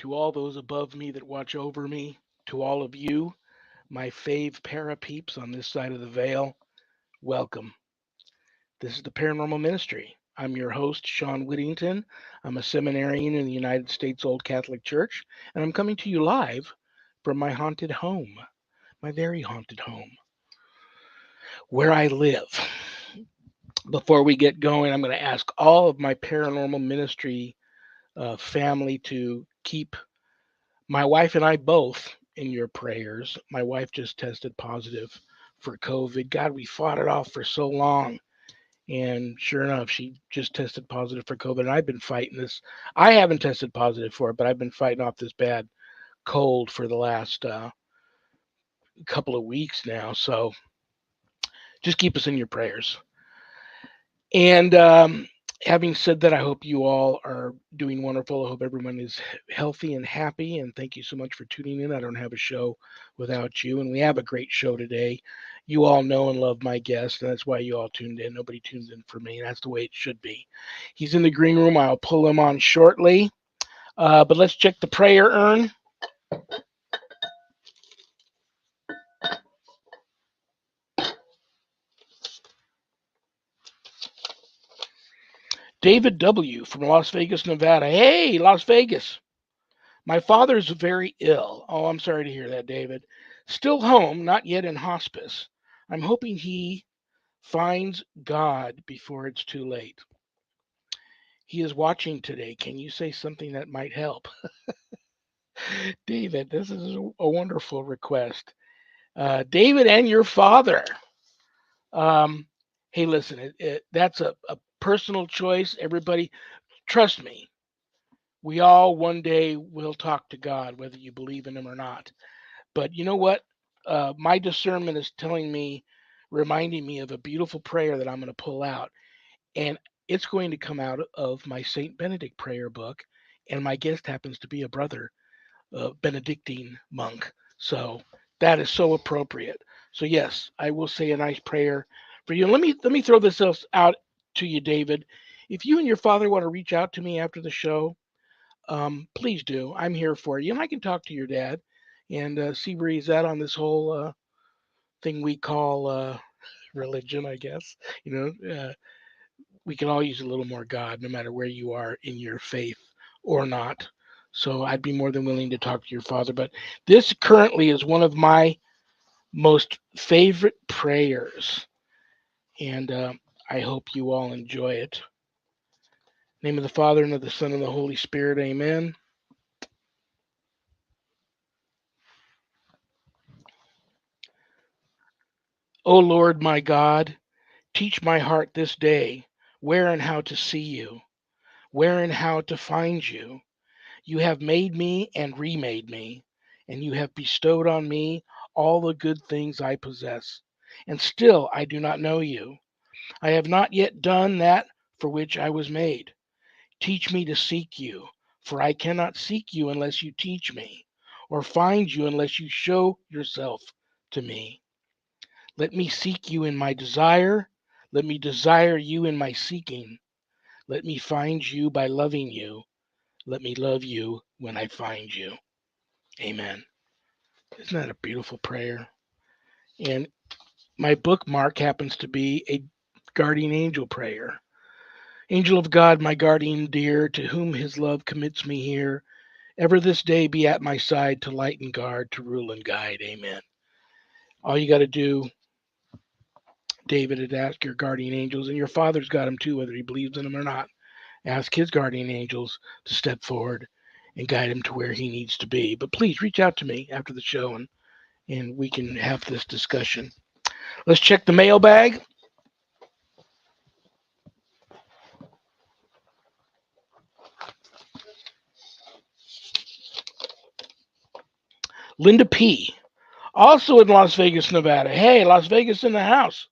to all those above me that watch over me, to all of you, my fave para peeps on this side of the veil, welcome. This is the Paranormal Ministry. I'm your host, Shawn Whittington. I'm a seminarian in the United States Old Catholic Church, and I'm coming to you live from my haunted home, my very haunted home, where I live. Before we get going, I'm going to ask all of my paranormal ministry family to keep my wife and I both in your prayers. My wife just tested positive for COVID. God, we fought it off for so long. And sure enough, she just tested positive for COVID. And I've been fighting this. I haven't tested positive for it, but I've been fighting off this bad cold for the last couple of weeks now. So just keep us in your prayers. And having said that, I hope you all are doing wonderful. I hope everyone is healthy and happy. And thank you so much for tuning in. I don't have a show without you. And we have a great show today. You all know and love my guest, and that's why you all tuned in. Nobody tunes in for me. That's the way it should be. He's in the green room. I'll pull him on shortly. But let's check the prayer urn. David W. from Las Vegas, Nevada. Hey, Las Vegas. My father's very ill. Oh, I'm sorry to hear that, David. Still home, not yet in hospice. I'm hoping he finds God before it's too late. He is watching today. Can you say something that might help? David, this is a wonderful request. David and your father. Um, hey, listen, that's a personal choice. Everybody, trust me, we all one day will talk to God, whether you believe in him or not. But you know what? My discernment is telling me, reminding me of a beautiful prayer that I'm going to pull out. And it's going to come out of my St. Benedict prayer book. And my guest happens to be a brother, Benedictine monk. So that is so appropriate. So yes, I will say a nice prayer for you. Let me throw this out to you, David. If you and your father want to reach out to me after the show, please do. I'm here for you. And I can talk to your dad and see where he's at on this whole thing we call religion, I guess. We can all use a little more God, no matter where you are in your faith or not. So I'd be more than willing to talk to your father. But this currently is one of my most favorite prayers. And I hope you all enjoy it. In the name of the Father, and of the Son, and of the Holy Spirit, amen. O Lord my God, teach my heart this day where and how to see you, where and how to find you. You have made me and remade me, and you have bestowed on me all the good things I possess. And still I do not know you. I have not yet done that for which I was made. Teach me to seek you, for I cannot seek you unless you teach me, or find you unless you show yourself to me. Let me seek you in my desire. Let me desire you in my seeking. Let me find you by loving you. Let me love you when I find you. Amen. Isn't that a beautiful prayer? And my bookmark happens to be a guardian angel prayer. Angel of God, my guardian dear, to whom his love commits me here, ever this day be at my side to light and guard, to rule and guide. Amen. All you got to do, David, is ask your guardian angels, and your father's got them too, whether he believes in them or not. Ask his guardian angels to step forward and guide him to where he needs to be. But please reach out to me after the show and we can have this discussion. Let's check the mailbag. Linda P., also in Las Vegas, Nevada. Hey, Las Vegas in the house.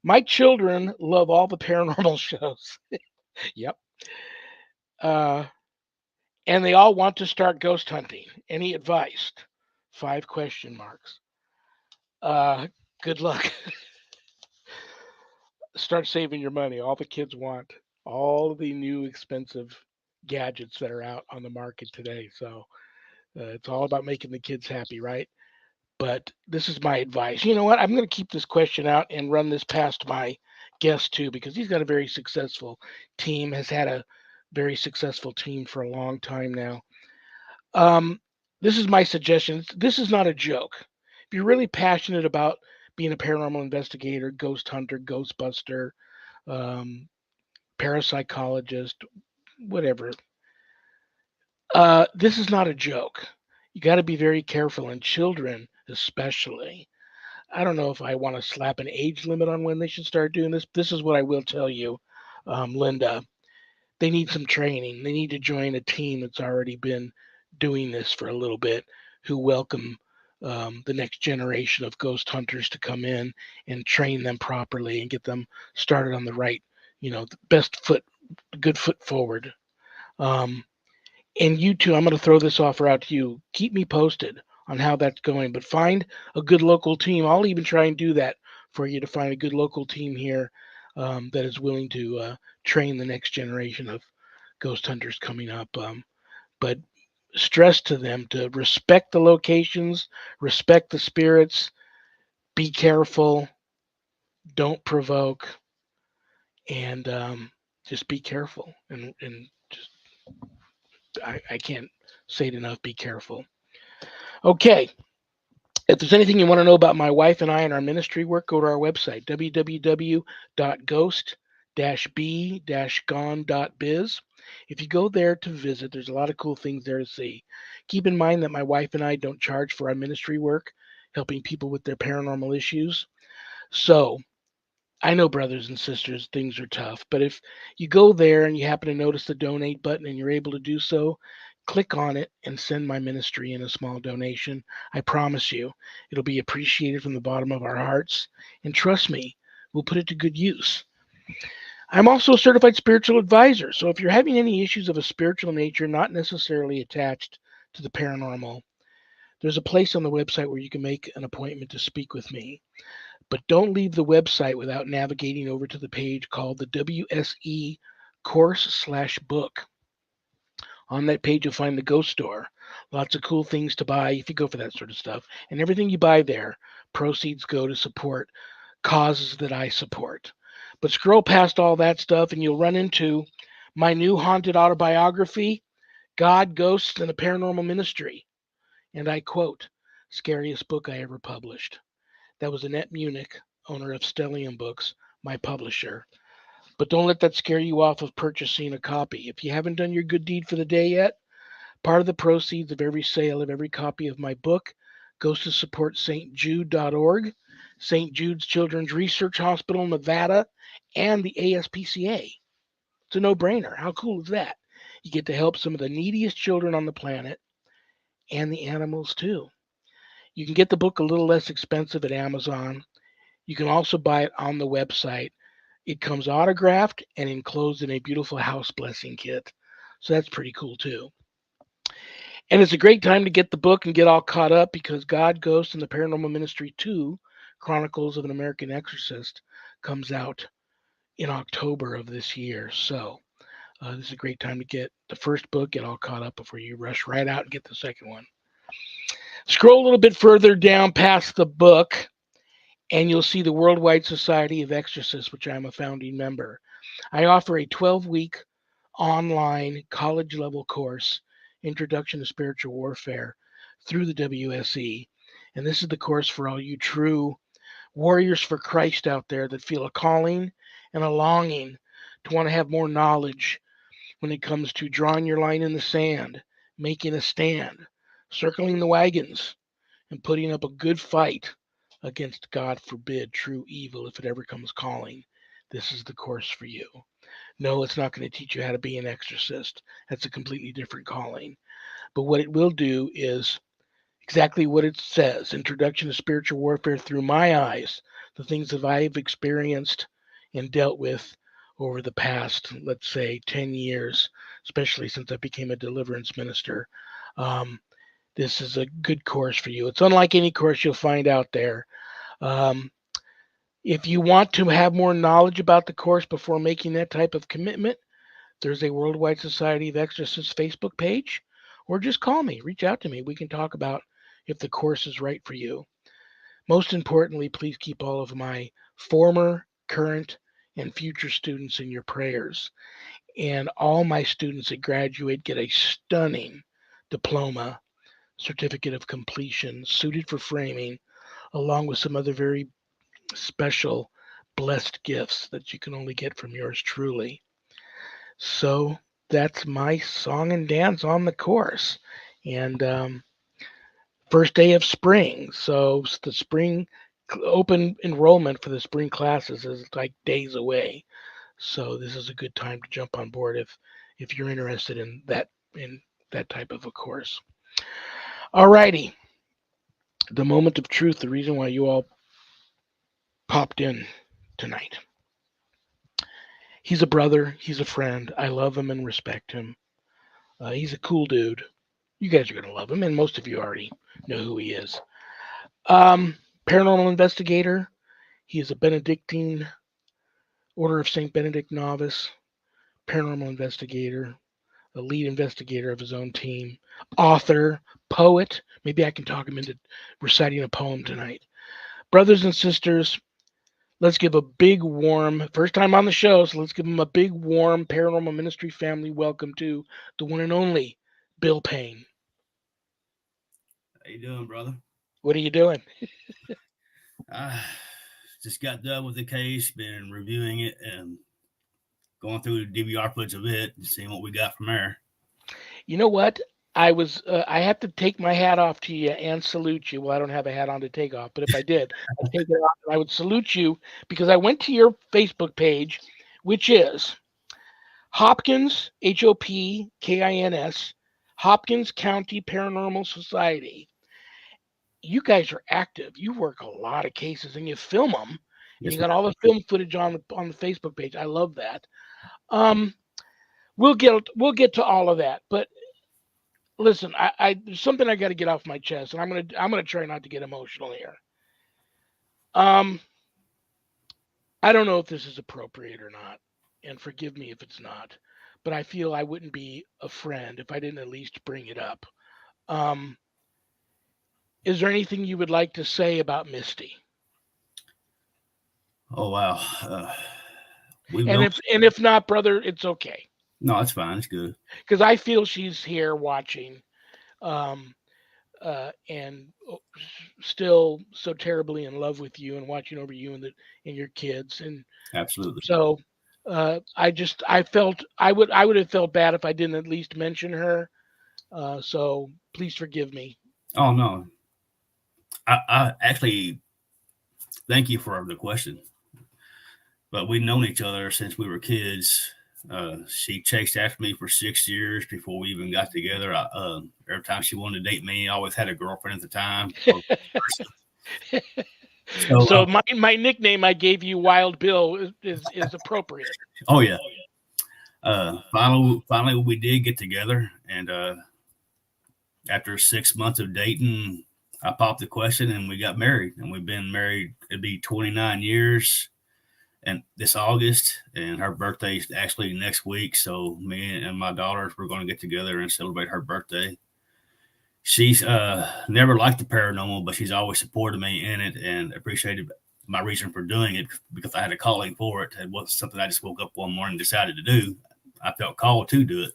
My children love all the paranormal shows. Yep. Uh, and they all want to start ghost hunting. Any advice? 5 question marks. Good luck. Start saving your money. All the kids want all the new expensive gadgets that are out on the market today. So it's all about making the kids happy, right? But this is my advice. You know what? I'm going to keep this question out and run this past my guest too, because he's got a very successful team, has had a very successful team for a long time now. Um, this is my suggestion. This is not a joke. If you're really passionate about being a paranormal investigator, ghost hunter, ghostbuster, um, parapsychologist, whatever, this is not a joke. You got to be very careful, and children especially. I don't know if I want to slap an age limit on when they should start doing this. This is what I will tell you, Linda. They need some training. They need to join a team that's already been doing this for a little bit, who welcome the next generation of ghost hunters to come in and train them properly and get them started on the right, the best foot, good foot forward. Um, and you too, I'm going to throw this offer out to you. Keep me posted on how that's going, but find a good local team. I'll even try and do that for you, to find a good local team here that is willing to train the next generation of ghost hunters coming up. But stress to them to respect the locations, respect the spirits, be careful, don't provoke, and just be careful. And just, I can't say it enough, be careful. Okay, if there's anything you want to know about my wife and I and our ministry work, go to our website, www.ghost-b-gone.biz. If you go there to visit, there's a lot of cool things there to see. Keep in mind that my wife and I don't charge for our ministry work, helping people with their paranormal issues. So I know, brothers and sisters, things are tough, but if you go there and you happen to notice the donate button and you're able to do so, click on it and send my ministry in a small donation. I promise you, it'll be appreciated from the bottom of our hearts. And trust me, we'll put it to good use. I'm also a certified spiritual advisor, so if you're having any issues of a spiritual nature not necessarily attached to the paranormal, there's a place on the website where you can make an appointment to speak with me. But don't leave the website without navigating over to the page called the WSE course/book. On that page, you'll find the Ghost Store. Lots of cool things to buy if you go for that sort of stuff. And everything you buy there, proceeds go to support causes that I support. But scroll past all that stuff and you'll run into my new haunted autobiography, God, Ghosts, and the Paranormal Ministry. And I quote, scariest book I ever published. That was Annette Munich, owner of Stellium Books, my publisher. But don't let that scare you off of purchasing a copy. If you haven't done your good deed for the day yet, part of the proceeds of every sale of every copy of my book goes to support stjude.org, St. Jude's Children's Research Hospital, Nevada, and the ASPCA. It's a no-brainer. How cool is that? You get to help some of the neediest children on the planet and the animals too. You can get the book a little less expensive at Amazon. You can also buy it on the website. It comes autographed and enclosed in a beautiful house blessing kit. So that's pretty cool too. And it's a great time to get the book and get all caught up, because God, Ghost, and the Paranormal Ministry 2, Chronicles of an American Exorcist, comes out in October of this year. So this is a great time to get the first book, get all caught up before you rush right out and get the second one. Scroll a little bit further down past the book, and you'll see the Worldwide Society of Exorcists, which I'm a founding member. I offer a 12-week online college level course, Introduction to Spiritual Warfare, through the WSE. And this is the course for all you true warriors for Christ out there that feel a calling and a longing to want to have more knowledge when it comes to drawing your line in the sand, making a stand, circling the wagons, and putting up a good fight against, God forbid, true evil if it ever comes calling. This is the course for you. No, it's not going to teach you how to be an exorcist. That's a completely different calling. But what it will do is exactly what it says, Introduction to Spiritual Warfare through my eyes, the things that I've experienced and dealt with over the past, let's say, 10 years, especially since I became a deliverance minister. This is a good course for you. It's unlike any course you'll find out there. Um, if you want to have more knowledge about the course before making that type of commitment, There's a Worldwide Society of Exorcists Facebook page, or just call me, reach out to me. We can talk about if the course is right for you. Most importantly, please keep all of my former, current, and future students in your prayers. And all my students that graduate get a stunning diploma, certificate of completion, suited for framing, along with some other very special, blessed gifts that you can only get from yours truly. So that's my song and dance on the course. And first day of spring. So the spring open enrollment for the spring classes is like days away. So this is a good time to jump on board if you're interested in that type of a course. Alrighty, the moment of truth. The reason why you all popped in tonight. He's a brother. He's a friend. I love him and respect him. He's a cool dude. You guys are gonna love him, and most of you already know who he is. Paranormal investigator. He is a Benedictine Order of Saint Benedict novice, paranormal investigator, a lead investigator of his own team, author, poet. Maybe I can talk him into reciting a poem tonight. Brothers and sisters, let's give a big warm, first time on the show, so let's give him a big warm paranormal ministry family welcome to the one and only Bill Payne. How you doing, brother? What are you doing? I just got done with the case, been reviewing it and going through the DVR footage of it and seeing what we got from there. You know what? I have to take my hat off to you and salute you. Well, I don't have a hat on to take off, but if I did, I'd take it off and I would salute you because I went to your Facebook page, which is Hopkins, Hopkins, Hopkins County Paranormal Society. You guys are active. You work a lot of cases and you film them, and Yes, you ma'am. got all the film footage on the Facebook page. I love that. Um, we'll get to all of that, but listen, there's something I got to get off my chest, and I'm gonna try not to get emotional here. Um, I don't know if this is appropriate or not, and forgive me if it's not, but I feel I wouldn't be a friend if I didn't at least bring it up. Um, is there anything you would like to say about Misty? Oh wow. We've And known. if not, brother, it's okay No, it's fine. It's good. because I feel she's here watching. Um, and still so terribly in love with you and watching over you and your kids. And Absolutely. so I felt I would have felt bad if I didn't at least mention her. So please forgive me. Oh no. I actually thank you for the question. But we've known each other since we were kids. She chased after me for 6 years before we even got together. Every time she wanted to date me, I always had a girlfriend at the time. So, So my nickname I gave you, Wild Bill, is appropriate. oh yeah. Finally, we did get together, and after 6 months of dating, I popped the question, and we got married. And we've been married. It'd be 29 years, and this August, and her birthday is actually next week. So me and my daughters we're going to get together and celebrate her birthday. She's never liked the paranormal, but she's always supported me in it and appreciated my reason for doing it because I had a calling for it. It wasn't something I just woke up one morning and decided to do. I felt called to do it,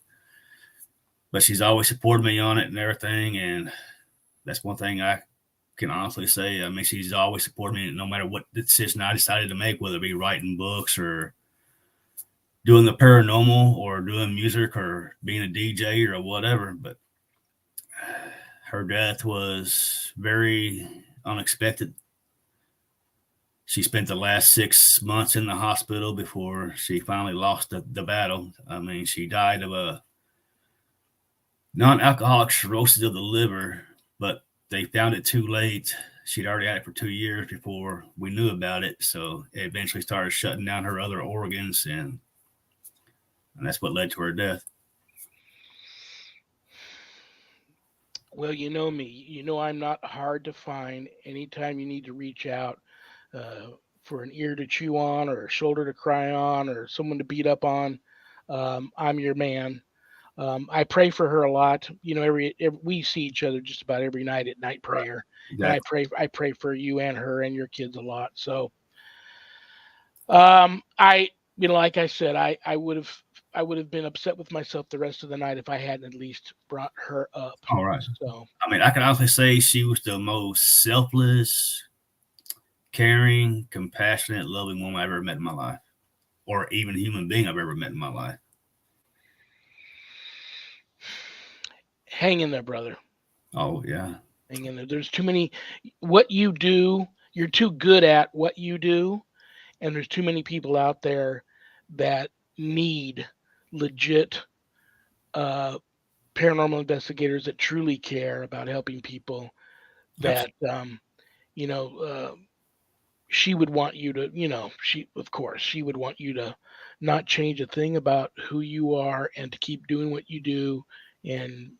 but she's always supported me on it and everything. And that's one thing I can honestly say. I mean, she's always supported me no matter what decision I decided to make, whether it be writing books or doing the paranormal or doing music or being a DJ or whatever. But her death was very unexpected. She spent the last 6 months in the hospital before she finally lost the battle. I mean, she died of a non-alcoholic cirrhosis of the liver, but they found it too late. She'd already had it for 2 years before we knew about it. So it eventually started shutting down her other organs, and that's what led to her death. Well, you know me. You know I'm not hard to find. Anytime you need to reach out uh, for an ear to chew on, or a shoulder to cry on, or someone to beat up on, I'm your man. I pray for her a lot. Every we see each other just about every night at night Right. prayer, and Exactly. I pray for you and her and your kids a lot. So, I like I said, I would have been upset with myself the rest of the night if I hadn't at least brought her up. All right. So, I mean, I can honestly say she was the most selfless, caring, compassionate, loving woman I've ever met in my life, or even human being I've ever met in my life. hang in there, brother. Oh yeah. Hang in there. There's too many. What you do, you're too good at what you do, and there's too many people out there that need legit uh, paranormal investigators that truly care about helping people. That Absolutely. you know, she would want you to, she of course she would want you to not change a thing about who you are and to keep doing what you do. And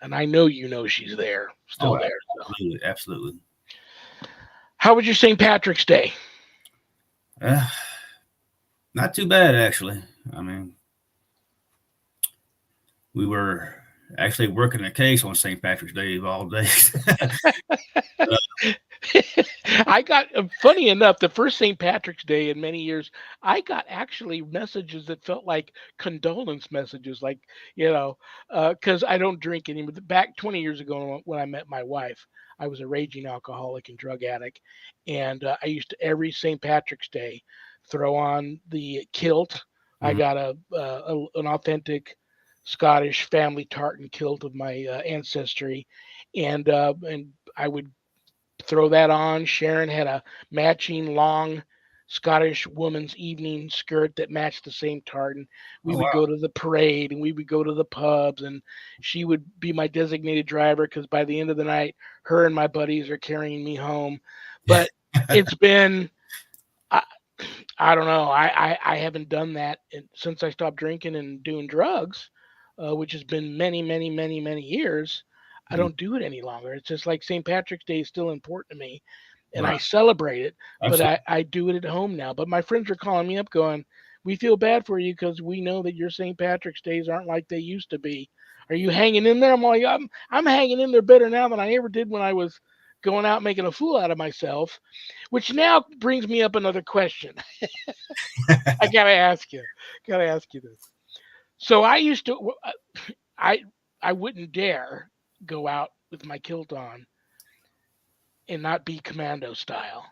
I know she's there, Oh, still there. So, absolutely. Absolutely. how was your St. Patrick's Day? Uh, Not too bad, actually. I mean, we were actually working a case on St. Patrick's Day of all days. I got funny enough, the first St. Patrick's Day in many years, I got actually messages that felt like condolence messages, like because I don't drink anymore. Back 20 years ago when I met my wife, I was a raging alcoholic and drug addict, and I used to every St. Patrick's Day throw on the kilt. I Mhm. got an authentic Scottish family tartan kilt of my ancestry, and I would throw that on. Sharon had a matching long Scottish woman's evening skirt that matched the same tartan. We Oh would wow. go to the parade and we would go to the pubs, and she would be my designated driver because by the end of the night, her and my buddies are carrying me home. But it's been, I, I don't know, I haven't done that since I stopped drinking and doing drugs, which has been many, many, many, many years. I Mm, don't do it any longer. It's just like St. Patrick's Day is still important to me and I right. celebrate it, but Absolutely. I do it at home now. But my friends are calling me up going, we feel bad for you because we know that your St. Patrick's Days aren't like they used to be. Are you hanging in there? I'm like, I'm hanging in there better now than I ever did when I was going out making a fool out of myself, which now brings me up another question. I gotta ask you this. So I used to, I, I wouldn't dare go out with my kilt on and not be commando style.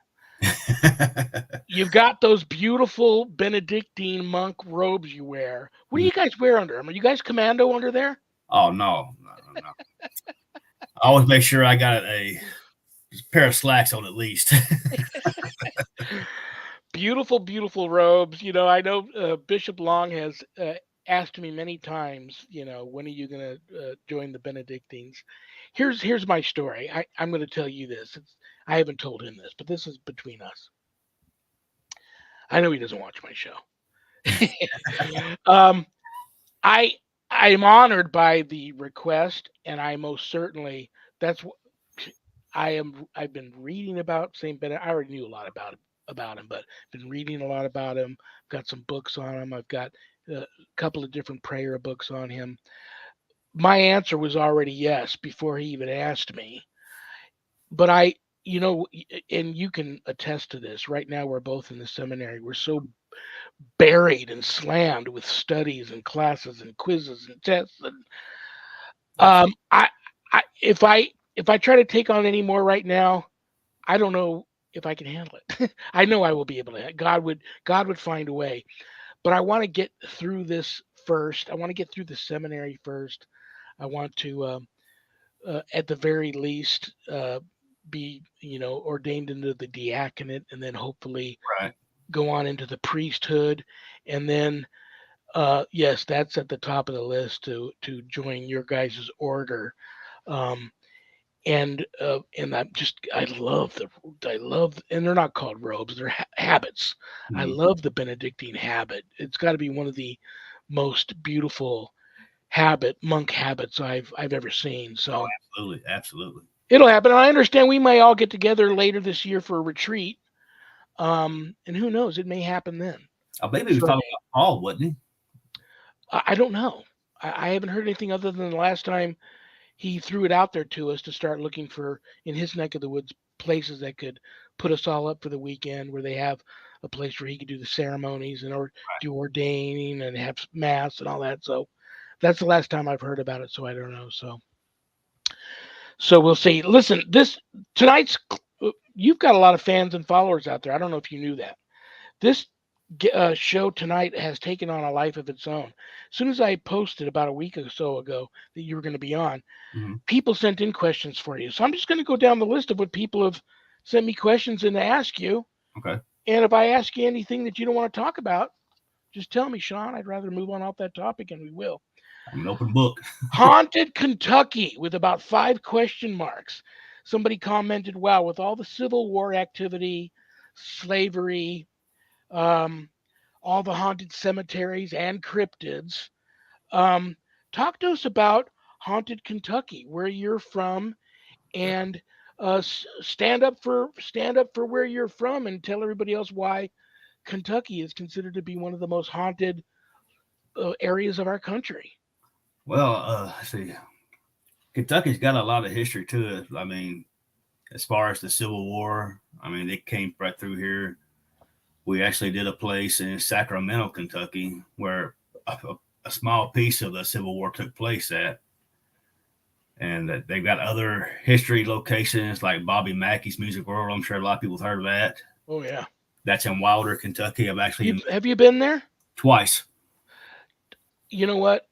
You've got those beautiful Benedictine monk robes you wear. What do Mm. you guys wear under them? Are you guys commando under there? Oh no, no, no, no. I always make sure I got a pair of slacks on at least. Beautiful, beautiful robes. I know Bishop Long has asked me many times, when are you going to join the Benedictines? Here's my story. I'm going to tell you this. I haven't told him this, but this is between us. I know he doesn't watch my show. um, I I'm honored by the request, and I most certainly that's what I've been reading about Saint Benedict. I already knew a lot about him, but been reading a lot about him. Got some books on him. I've got a couple of different prayer books on him. My answer was already yes before he even asked me. But and you can attest to this. Right now, we're both in the seminary. We're so buried and slammed with studies and classes and quizzes and tests. And Absolutely. I, if I try to take on any more right now, I don't know if I can handle it. I know I will be able to. God would find a way. But I want to get through this first. I want to get through the seminary first. I want to, at the very least, be ordained into the diaconate, and then hopefully Right. go on into the priesthood, and then yes, that's at the top of the list to join your guys' order. Um, and I love, and they're not called robes, they're habits. I Mhm. love the Benedictine habit. It's got to be one of the most beautiful monk habits I've ever seen. Oh, So absolutely, absolutely. it'll happen. And I understand we may all get together later this year for a retreat. And who knows, it may happen then I believe he was for talking me. about Paul, wasn't he? I don't know. I haven't heard anything other than the last time he threw it out there to us to start looking for in his neck of the woods places that could put us all up for the weekend where they have a place where he could do the ceremonies and or do ordaining and have mass and all that. So that's the last time I've heard about it. So I don't know. So we'll see. Listen, this tonight's you've got a lot of fans and followers out there. I don't know if you knew that. This show tonight has taken on a life of its own. As soon as I posted about a week or so ago that you were going to be on, people sent in questions for you. So I'm just going to go down the list of what people have sent me questions and to ask you. Okay. And if I ask you anything that you don't want to talk about, just tell me, Shawn. I'd rather move on off that topic, and we will. I'm an open book. Haunted Kentucky with about 5 question marks. Somebody commented, wow, with all the Civil War activity, slavery, all the haunted cemeteries and cryptids. Talk to us about Haunted Kentucky, where you're from, and stand up for where you're from, and tell everybody else why Kentucky is considered to be one of the most haunted areas of our country. Well, let's see, Kentucky's got a lot of history to it. I mean, as far as the Civil War, I mean, it came right through here. We actually did a place in Sacramento, Kentucky, where a small piece of the Civil War took place at. And they've got other history locations like Bobby Mackey's Music World. I'm sure a lot of people have heard of that. Oh yeah, That's in Wilder, Kentucky. I've actually have you been there? twice. You know what?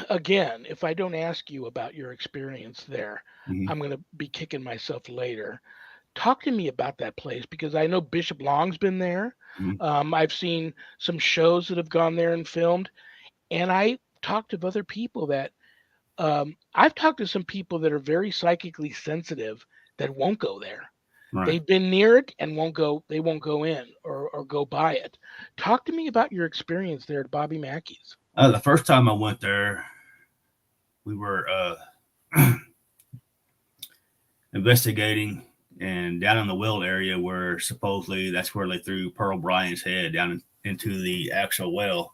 Again, if I don't ask you about your experience there, Mm-hmm. I'm going to be kicking myself later. Talk to me about that place because I know Bishop Long's been there. Mm-hmm. I've seen some shows that have gone there and filmed, and I talked to other people that I've talked to some people that are very psychically sensitive that won't go there. Right. They've been near it and won't go. They won't go in or go by it. Talk to me about your experience there at Bobby Mackey's. The first time I went there, we were investigating and down in the well area where supposedly that's where they threw Pearl Bryan's head down into the actual well.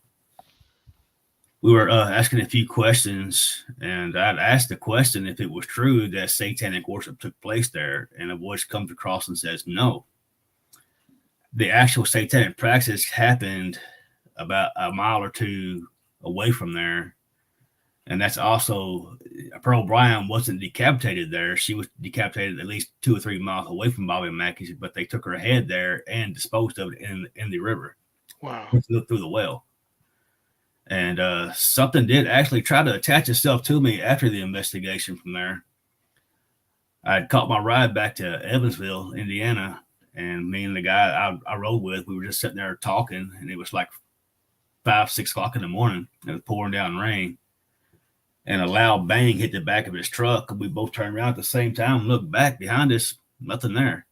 We were asking a few questions, and I'd asked the question if it was true that satanic worship took place there, and a voice comes across and says no. The actual satanic practice happened about a mile or two away from there, and that's also Pearl Bryan wasn't decapitated there. She was decapitated at least 2 or 3 miles away from Bobby Mackey's, but they took her head there and disposed of it in the river. Wow. Through the well. And something did actually try to attach itself to me after the investigation from there. I had caught my ride back to Evansville, Indiana, and me and the guy I rode with, we were just sitting there talking, and it was like 5, 6 o'clock in the morning. It was pouring down rain. And a loud bang hit the back of his truck. And we both turned around at the same time and looked back behind us, nothing there.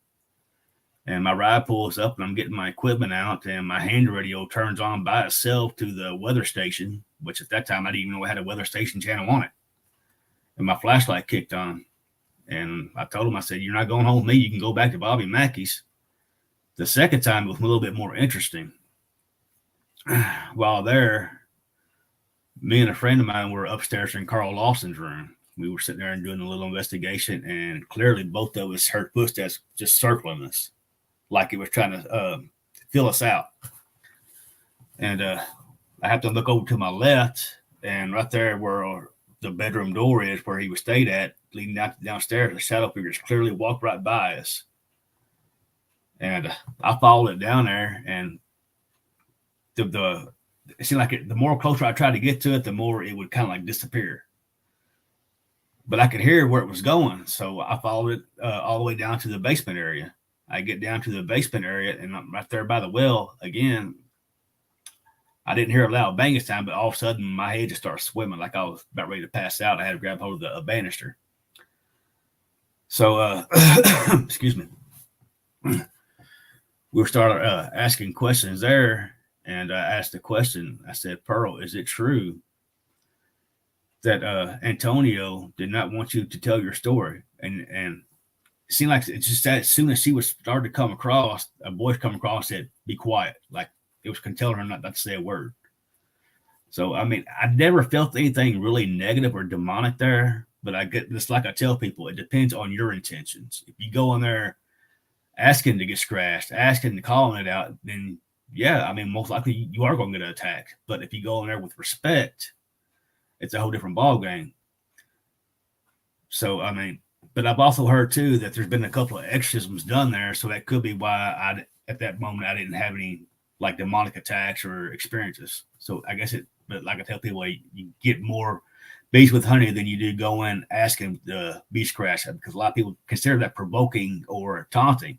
And my ride pulls up, and I'm getting my equipment out, and my hand radio turns on by itself to the weather station, which at that time I didn't even know I had a weather station channel on it. And my flashlight kicked on. And I told him, I said, you're not going home with me. You can go back to Bobby Mackey's. The second time was a little bit more interesting. While there, me and a friend of mine were upstairs in Carl Lawson's room. We were sitting there and doing a little investigation, and clearly both of us heard footsteps just circling us, like it was trying to fill us out. And I have to look over to my left, and right there where the bedroom door is, where he was stayed at, leading downstairs, a shadow figure just clearly walked right by us. And I followed it down there, and it seemed like the more closer I tried to get to it, the more it would kind of like disappear. But I could hear where it was going, so I followed it all the way down to the basement area. I get down to the basement area, and I'm right there by the well again. I didn't hear a loud bang this time, but all of a sudden my head just started swimming like I was about ready to pass out. I had to grab hold of the banister. So, excuse me. We started asking questions there, and I asked the question. I said, Pearl, is it true that Antonio did not want you to tell your story? And it seemed like it's just that as soon as she was started to come across, a voice come across said, be quiet. Like it was telling her not to say a word. So I mean, I never felt anything really negative or demonic there. But I get this, like I tell people, it depends on your intentions. If you go in there asking to get scratched, asking to calling it out, then yeah, I mean, most likely you are going to get attacked. But if you go in there with respect, it's a whole different ball game. So I mean, but I've also heard too that there's been a couple of exorcisms done there, so that could be why I at that moment I didn't have any like demonic attacks or experiences. So I guess it, but like I tell people, you get more bees with honey than you do going asking the bee scratch, because a lot of people consider that provoking or taunting.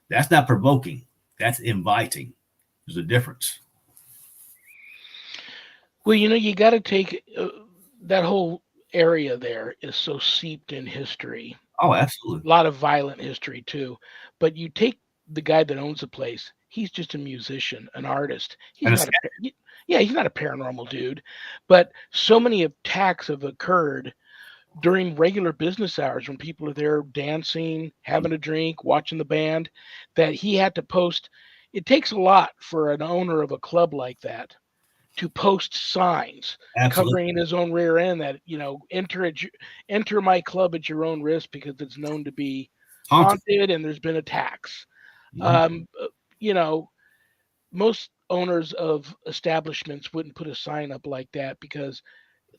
That's not provoking. That's inviting. There's a difference. Well, you got to take that whole area there is so seeped in history, Oh, a absolutely. lot of violent history too. But you take the guy that owns the place; he's just a musician, an artist. He's And not yeah, he's not a paranormal dude. But so many attacks have occurred during regular business hours when people are there dancing, having a drink, watching the band, that he had to post. It takes a lot for an owner of a club like that to post signs absolutely covering his own rear end that enter my club at your own risk because it's known to be haunted. haunted and there's been attacks. Mm-hmm. Um, you know, most owners of establishments wouldn't put a sign up like that because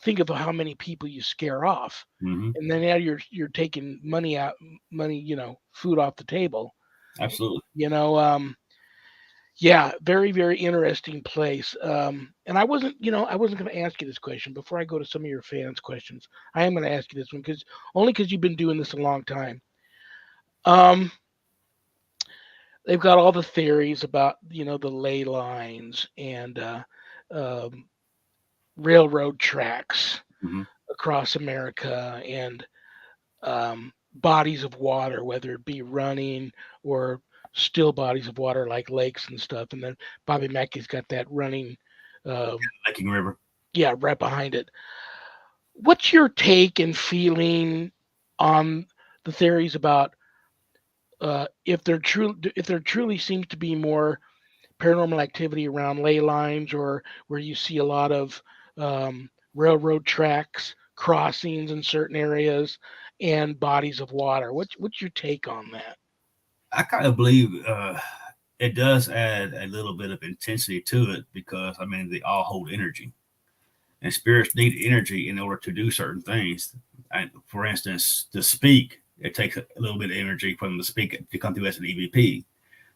think of how many people you scare off, Mm-hmm. and then now you're taking money, food off the table. Absolutely. You know, Yeah, very, very interesting place. And I wasn't going to ask you this question before I go to some of your fans' questions. I am going to ask you this one because you've been doing this a long time. Um, they've got all the theories about the ley lines and um, railroad tracks Mm-hmm. across America and bodies of water, whether it be running or still bodies of water like lakes and stuff. And then Bobby Mackey's got that running. Um, Licking River. Yeah, right behind it. What's your take and feeling on the theories about if there truly seems to be more paranormal activity around ley lines or where you see a lot of railroad tracks crossings in certain areas and bodies of water? What's your take on that? I kind of believe it does add a little bit of intensity to it, because I mean they all hold energy, and spirits need energy in order to do certain things. And for instance, to speak, it takes a little bit of energy for them to speak to come through as an EVP. It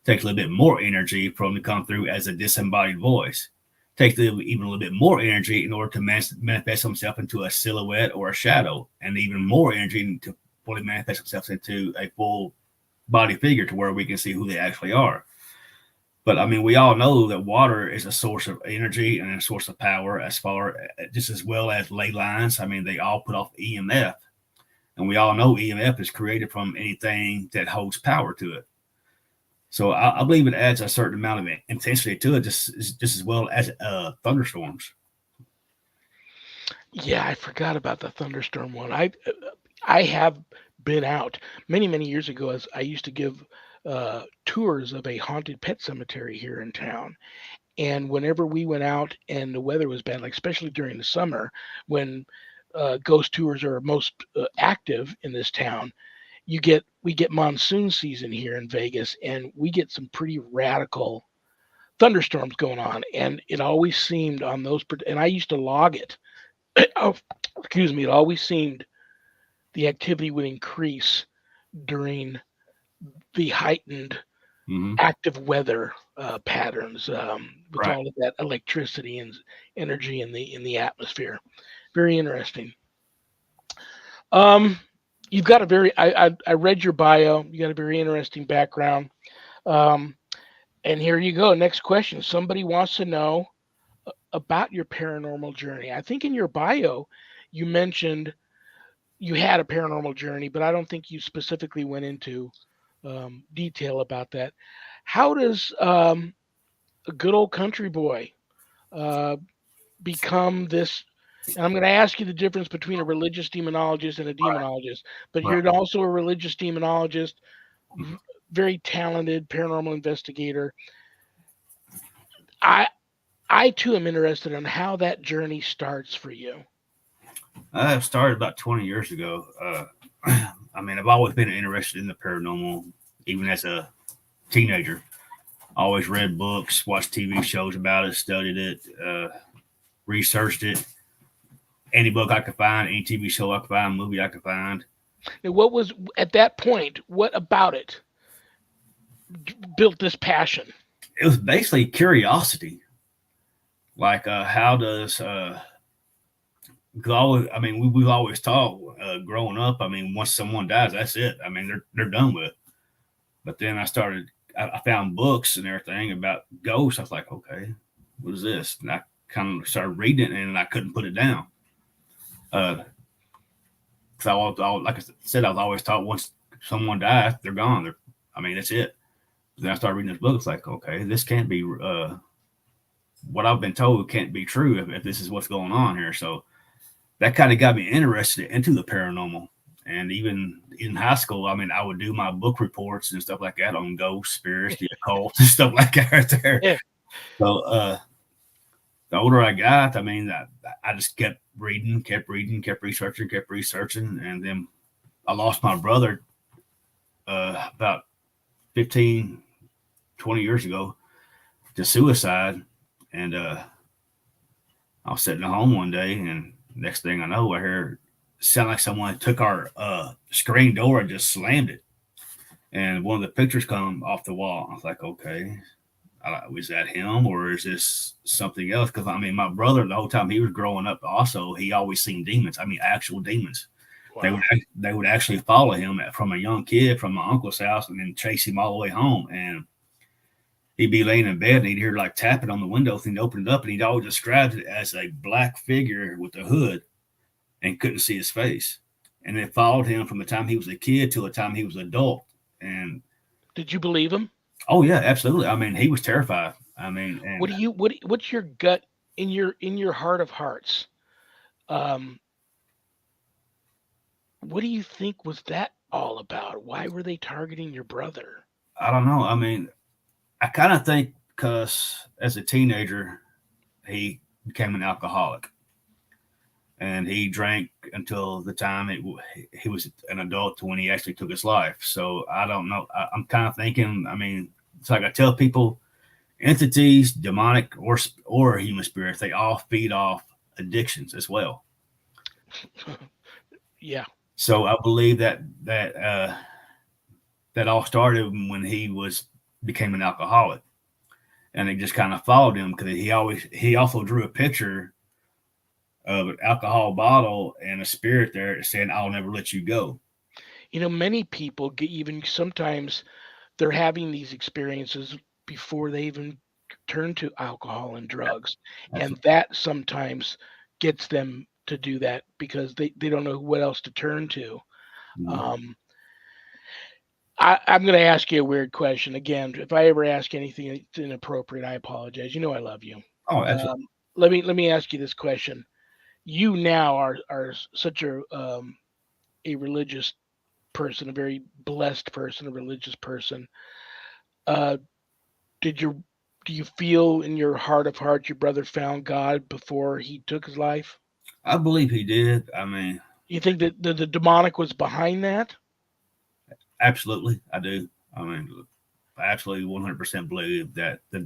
takes a little bit more energy for them to come through as a disembodied voice. It takes even a little bit more energy in order to manifest themselves into a silhouette or a shadow, and even more energy to fully manifest themselves into a full body figure to where we can see who they actually are. But I mean, we all know that water is a source of energy and a source of power, as far just as well as ley lines. I mean, they all put off EMF, and we all know EMF is created from anything that holds power to it. So I believe it adds a certain amount of intensity to it, just as well as thunderstorms. Yeah, I forgot about the thunderstorm one. I have been out many years ago as I used to give tours of a haunted pet cemetery here in town. And whenever we went out and the weather was bad, like especially during the summer when ghost tours are most active in this town, we get monsoon season here in Vegas, and we get some pretty radical thunderstorms going on. And it always seemed on those, and I used to log it. Oh, excuse me. It always seemed the activity would increase during the heightened Mm-hmm. active weather patterns with Right. all of that electricity and energy in the atmosphere. Very interesting. Um, you've got a very I read your bio. You got a very interesting background. Um, and here you go. Next question. Somebody wants to know about your paranormal journey. I think in your bio you mentioned you had a paranormal journey, but I don't think you specifically went into detail about that. How does a good old country boy uh, become this? And I'm going to ask you the difference between a religious demonologist and a demonologist, but Right. you're also a religious demonologist, very talented paranormal investigator. I I too am interested in how that journey starts for you. I started about 20 years ago. I mean, I've always been interested in the paranormal, even as a teenager. I always read books, watched TV shows about it, studied it, researched it. Any book I could find, any TV show I could find, movie I could find. Now, what was at that point? What about it built this passion? It was basically curiosity. Like, how does, I mean, we've always taught growing up, I mean, once someone dies, that's it. I mean, they're done with it. But then I found books and everything about ghosts. I was like, okay, what is this? And I kind of started reading it and I couldn't put it down. Because like I said, I was always taught once someone dies, they're gone. I mean, that's it. Then I started reading this book. It's like, okay, this can't be what I've been told can't be true if this is what's going on here. So that kind of got me interested into the paranormal. And even in high school, I mean, I would do my book reports and stuff like that on ghosts, spirits, the occult, and stuff like that right there. Yeah. So the older I got, I mean, I just kept reading, kept researching. And then I lost my brother about 15, 20 years ago to suicide. And I was sitting at home one day, and next thing I know, I heard it sound like someone took our screen door and just slammed it. And one of the pictures come off the wall. I was like, okay, was that him or is this something else? Because I mean, my brother, the whole time he was growing up, also he always seen demons. I mean, actual demons. Wow. They would actually follow him from a young kid from my uncle's house and then chase him all the way home. And he'd be laying in bed and he'd hear like tapping on the window thing, open it up, and he'd always describe it as a black figure with a hood and couldn't see his face. And it followed him from the time he was a kid till the time he was an adult. And did you believe him? Oh yeah, absolutely. I mean, he was terrified. I mean, and what's your gut in your heart of hearts? What do you think was that all about? Why were they targeting your brother? I don't know. I mean, I kind of think because as a teenager, he became an alcoholic, and he drank until the time he was an adult when he actually took his life. So I don't know. I'm kind of thinking. I mean, it's like I tell people, entities, demonic or human spirits, they all feed off addictions as well. Yeah. So I believe that all started when became an alcoholic, and it just kind of followed him because he also drew a picture of an alcohol bottle and a spirit there saying, "I'll never let you go." You know, many people get even sometimes they're having these experiences before they even turn to alcohol and drugs, and that sometimes gets them to do that because they don't know what else to turn to. Mm-hmm. I'm going to ask you a weird question again. If I ever ask anything that's inappropriate, I apologize. You know I love you. Oh, absolutely. Let me ask you this question. You now are such a religious person, a very blessed person, a religious person. Do you feel in your heart of hearts your brother found God before he took his life? I believe he did. I mean, you think that the demonic was behind that? Absolutely, I do. I mean, I absolutely 100% believe that the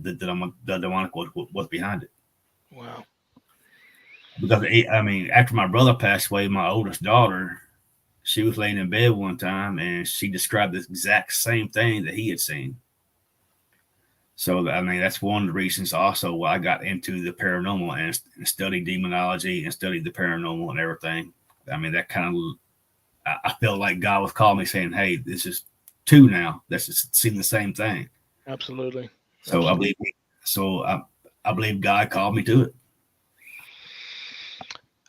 demonic was behind it. Wow. Because I mean, after my brother passed away, my oldest daughter, she was laying in bed one time and she described the exact same thing that he had seen. So I mean, that's one of the reasons also why I got into the paranormal and studied demonology and studied the paranormal and everything. I mean, that kind of I felt like God was calling me saying, "Hey, this is two now. That's just seeing the same thing." Absolutely. So Absolutely. I believe God called me to it.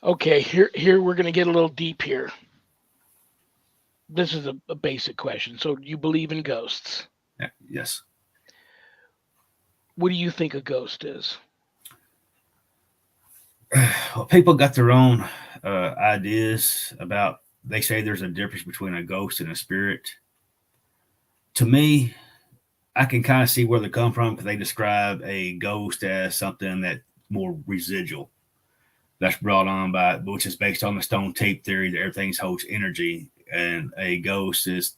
Okay, here we're going to get a little deep here. This is a basic question. So you believe in ghosts? Yeah, yes. What do you think a ghost is? Well, people got their own ideas about. They say there's a difference between a ghost and a spirit. To me, I can kind of see where they come from because they describe a ghost as something that more residual that's brought on by, which is based on the stone tape theory that everything holds energy, and a ghost is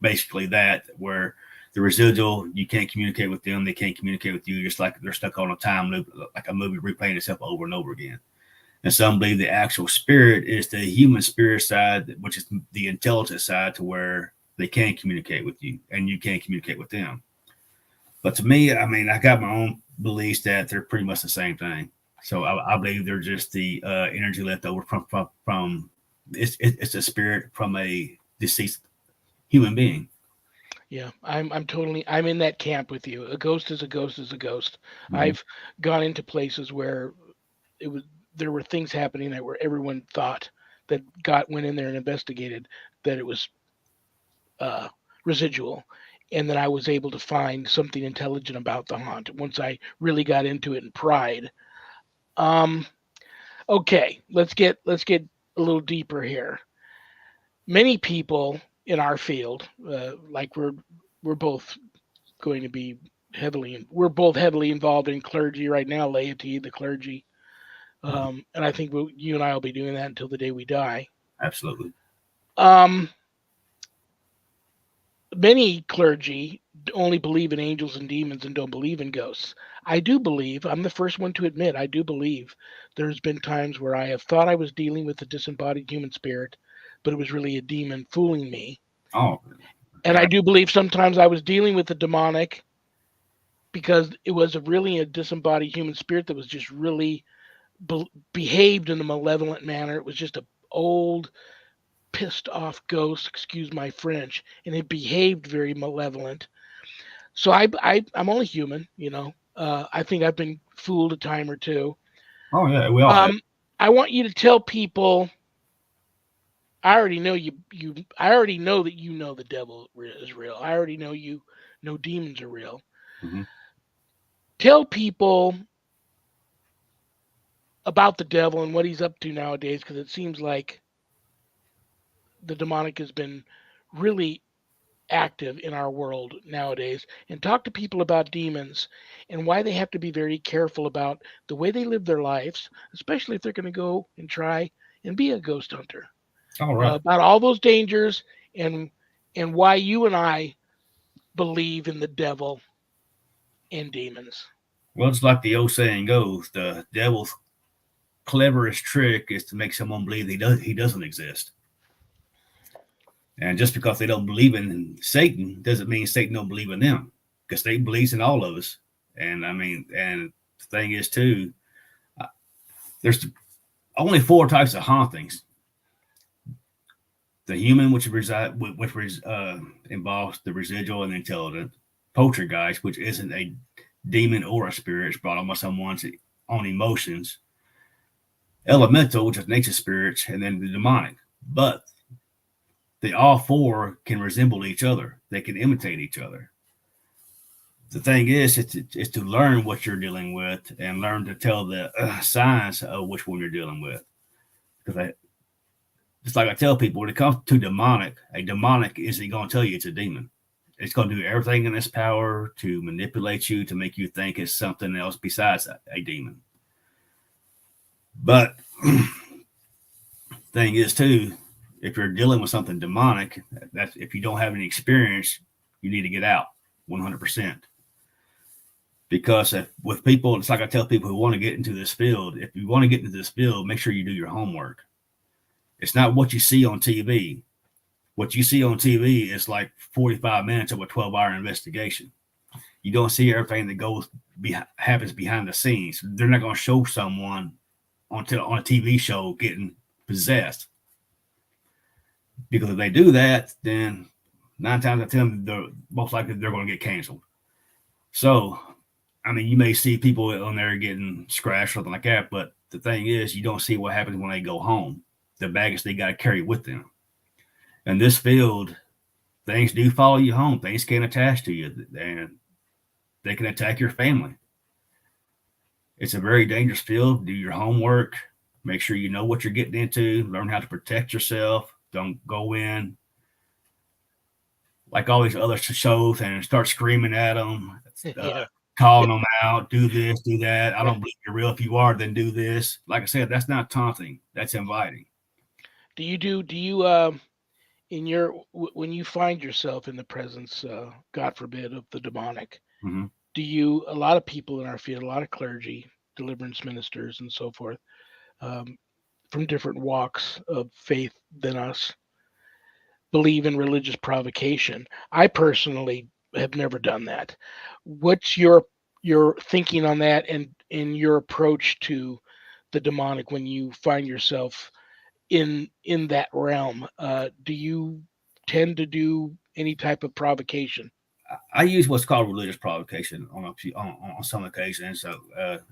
basically that where the residual, you can't communicate with them, they can't communicate with you, just like they're stuck on a time loop, like a movie replaying itself over and over again. And some believe the actual spirit is the human spirit side, which is the intelligent side, to where they can communicate with you and you can't communicate with them. But to me, I mean, I got my own beliefs that they're pretty much the same thing. So I believe they're just the energy left over from it's a spirit from a deceased human being. Yeah, I'm in that camp with you. A ghost is a ghost is a ghost. Mm-hmm. I've gone into places where it was there were things happening that where everyone thought that got went in there and investigated that it was uh, residual, and then I was able to find something intelligent about the haunt once I really got into it and pried. Um, okay, let's get a little deeper here. Many people in our field, like we're both going to be we're both heavily involved in clergy right now, laity, the clergy, and I think you and I will be doing that until the day we die. Absolutely. Um, Many clergy only believe in angels and demons and don't believe in ghosts. I do believe, I'm the first one to admit, I do believe there's been times where I have thought I was dealing with a disembodied human spirit, but it was really a demon fooling me. Oh, And I yeah. do believe sometimes I was dealing with the demonic because it was really a disembodied human spirit that was just really behaved in a malevolent manner. It was just a old, pissed off ghost, excuse my French, and it behaved very malevolent. So I'm only human, you know. I think I've been fooled a time or two. Oh, yeah. We all have. Um, I want you to tell people. I already know you. I already know that you know the devil is real. I already know you know demons are real. Mm-hmm. Tell people about the devil and what he's up to nowadays, because it seems like the demonic has been really active in our world nowadays, and talk to people about demons and why they have to be very careful about the way they live their lives, especially if they're going to go and try and be a ghost hunter. All right. About all those dangers and why you and I believe in the devil and demons. Well, it's like the old saying goes: the devil's cleverest trick is to make someone believe he doesn't exist. And just because they don't believe in Satan doesn't mean Satan don't believe in them, because Satan believes in all of us. And I mean, and the thing is too, uh, there's only four types of hauntings: the human, which involves the residual and the intelligent; poltergeist, which isn't a demon or a spirit, it's brought on by someone's own emotions; elemental, which is nature spirits; and then the demonic. But they all four can resemble each other. They can imitate each other. The thing is to learn what you're dealing with and learn to tell the signs of which one you're dealing with. Because just like I tell people, when it comes to demonic, a demonic isn't going to tell you it's a demon. It's going to do everything in its power to manipulate you, to make you think it's something else besides a demon. But thing is too, if you're dealing with something demonic, that's if you don't have any experience, you need to get out 100%. Because with people, it's like I tell people who want to get into this field, if you want to get into this field, make sure you do your homework. It's not what you see on TV. What you see on TV is like 45 minutes of a 12-hour investigation. You don't see everything that happens behind the scenes. They're not going to show someone on a TV show getting possessed. Because if they do that, then 9 times out of 10, most likely they're going to get canceled. So, I mean, you may see people on there getting scratched or something like that, but the thing is, you don't see what happens when they go home. The baggage they got to carry with them. In this field, things do follow you home. Things can attach to you, and they can attack your family. It's a very dangerous field. Do your homework. Make sure you know what you're getting into. Learn how to protect yourself. Don't go in like all these other shows and start screaming at them, Yeah. calling them out, do this, do that. I Yeah. don't believe you're real. If you are, then do this. Like I said, that's not taunting. That's inviting. Do you in your when you find yourself in the presence, God forbid, of the demonic, Mm-hmm. do you a lot of people in our field, a lot of clergy, deliverance ministers, and so forth, um, from different walks of faith than us, believe in religious provocation. I personally have never done that. What's your thinking on that, and in your approach to the demonic when you find yourself in that realm? Do you tend to do any type of provocation? I use what's called religious provocation on on some occasions. So,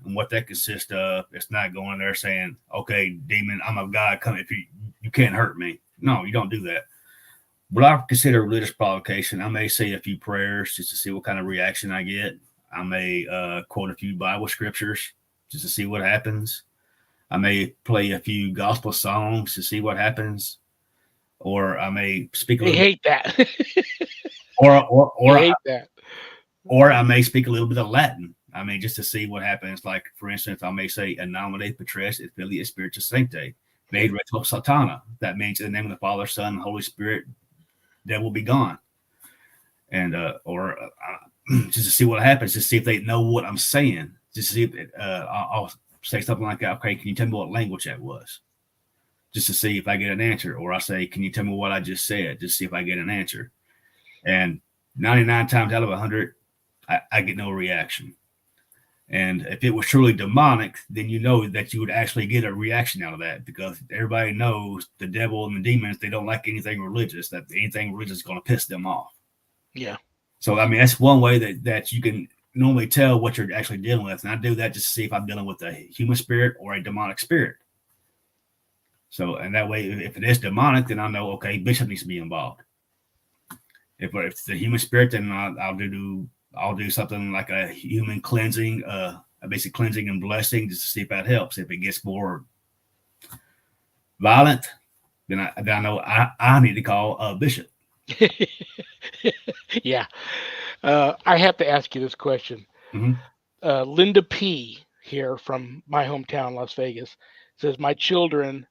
and what that consists of, it's not going there saying, "Okay, demon, I'm a God. Come if you can't hurt me." No, you don't do that. What I consider religious provocation, I may say a few prayers just to see what kind of reaction I get. I may quote a few Bible scriptures just to see what happens. I may play a few gospel songs to see what happens, or I may speak a They little bit, hate that. or or They or hate that. or I may speak a little bit of Latin. I mean, just to see what happens. Like, for instance, I may say, "In nomine Patris et Filii et Spiritus Sancti, Yeah. Vade Reto Satana." That means in the name of the Father, Son, and Holy Spirit, devil be gone. And or just to see what happens, just see if they know what I'm saying. Just see if I'll say something like, "Okay, can you tell me what language that was?" Just to see if I get an answer. Or I say, "Can you tell me what I just said?" Just see if I get an answer. And 99 times out of 100, I get no reaction. And if it was truly demonic, then you know that you would actually get a reaction out of that, because everybody knows the devil and the demons, they don't like anything religious, that anything religious is going to piss them off. Yeah. So, I mean, that's one way that you can normally tell what you're actually dealing with. And I do that just to see if I'm dealing with a human spirit or a demonic spirit. So, and that way, if it is demonic, then I know, okay, Bishop needs to be involved. If it's the human spirit, then I'll do something like a human cleansing, a basic cleansing and blessing, just to see if that helps. If it gets more violent, then I know I need to call a bishop. Yeah. I have to ask you this question. Mm-hmm. Linda P. here from my hometown, Las Vegas, says, "My children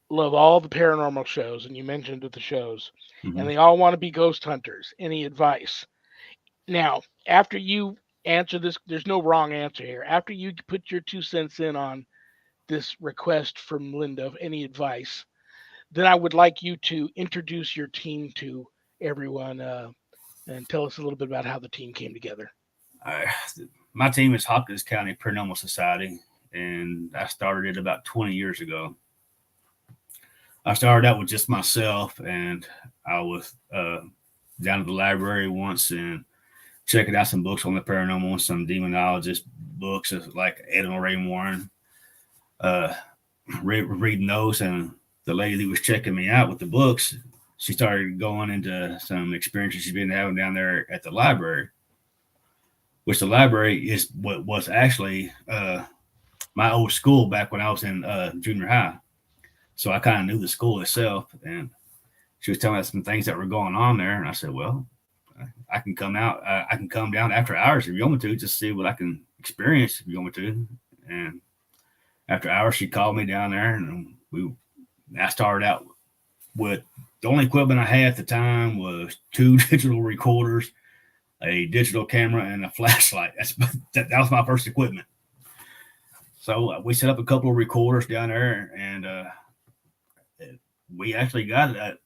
love all the paranormal shows," and you mentioned the shows, "and Mm-hmm. they all want to be ghost hunters. Any advice?" Now, after you answer this, there's no wrong answer here. After you put your 2 cents in on this request from Linda of any advice, then I would like you to introduce your team to everyone, and tell us a little bit about how the team came together. Uh, my team is Hopkins County Paranormal Society, and I started it about 20 years ago. I started out with just myself, and I was down at the library once and checking out some books on the paranormal, some demonologist books like Ed and Lorraine Warren. Uh, reading those, and the lady who was checking me out with the books, she started going into some experiences she's been having down there at the library, which the library is what was actually my old school back when I was in junior high. So I kind of knew the school itself, and she was telling us some things that were going on there, and I said, "Well, I can come out. I can come down after hours if you want me to, just see what I can experience if you want me to." And after hours, she called me down there, and I started out with the only equipment I had at the time was two digital recorders, a digital camera, and a flashlight. That was my first equipment. So we set up a couple of recorders down there, and we actually got it.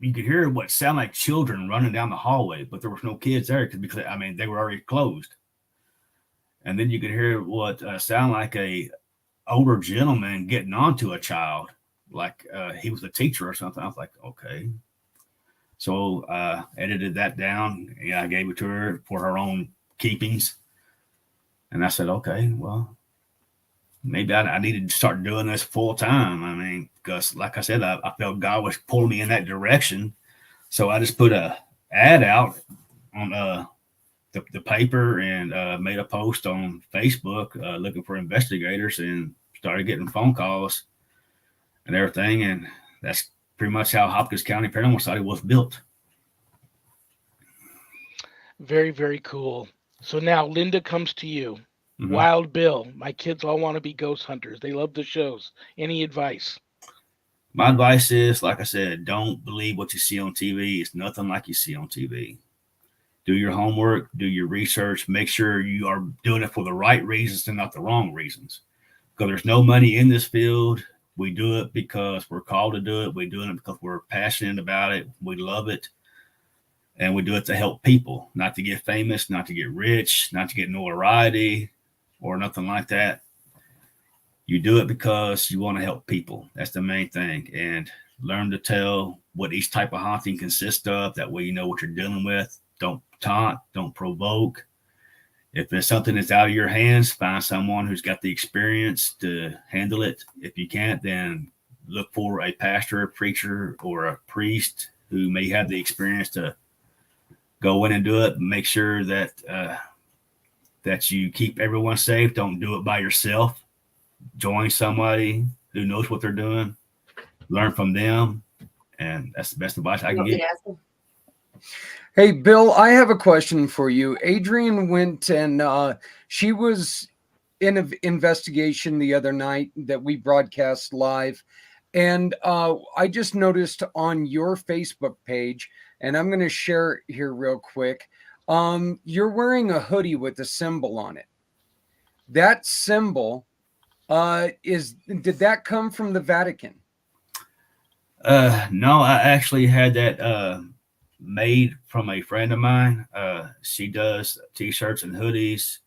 You could hear what sounded like children running down the hallway, but there was no kids there because I mean they were already closed. And then you could hear what sounded like a older gentleman getting onto a child, like he was a teacher or something. I was like, okay. So edited that down. Yeah, I gave it to her for her own keepings. And I said, okay, well, maybe I needed to start doing this full time. I mean, because like I said, I felt God was pulling me in that direction. So I just put a ad out on the paper and made a post on Facebook looking for investigators, and started getting phone calls and everything. And that's pretty much how Hopkins County Paranormal Society was built. Very, very cool. So now Linda comes to you. Mm-hmm. Wild Bill, my kids all want to be ghost hunters. They love the shows. Any advice? My advice is, like I said, don't believe what you see on TV. It's nothing like you see on TV. Do your homework, do your research, make sure you are doing it for the right reasons and not the wrong reasons. Because there's no money in this field. We do it because we're called to do it. We do it because we're passionate about it. We love it. And we do it to help people, not to get famous, not to get rich, not to get notoriety or nothing like that. You do it because you want to help people. That's the main thing. And learn to tell what each type of haunting consists of. That way you know what you're dealing with. Don't taunt, don't provoke. If it's something that's out of your hands, find someone who's got the experience to handle it. If you can't, then look for a pastor, a preacher, or a priest who may have the experience to go in and do it. Make sure that you keep everyone safe. Don't do it by yourself. Join somebody who knows what they're doing. Learn from them, and that's the best advice I can give. Hey, Bill, I have a question for you. Adrian went and she was in an investigation the other night that we broadcast live. And I just noticed on your Facebook page, and I'm going to share it here real quick. You're wearing a hoodie with a symbol on it. That symbol did that come from the Vatican? No, I actually had that made from a friend of mine. She does t-shirts and hoodies,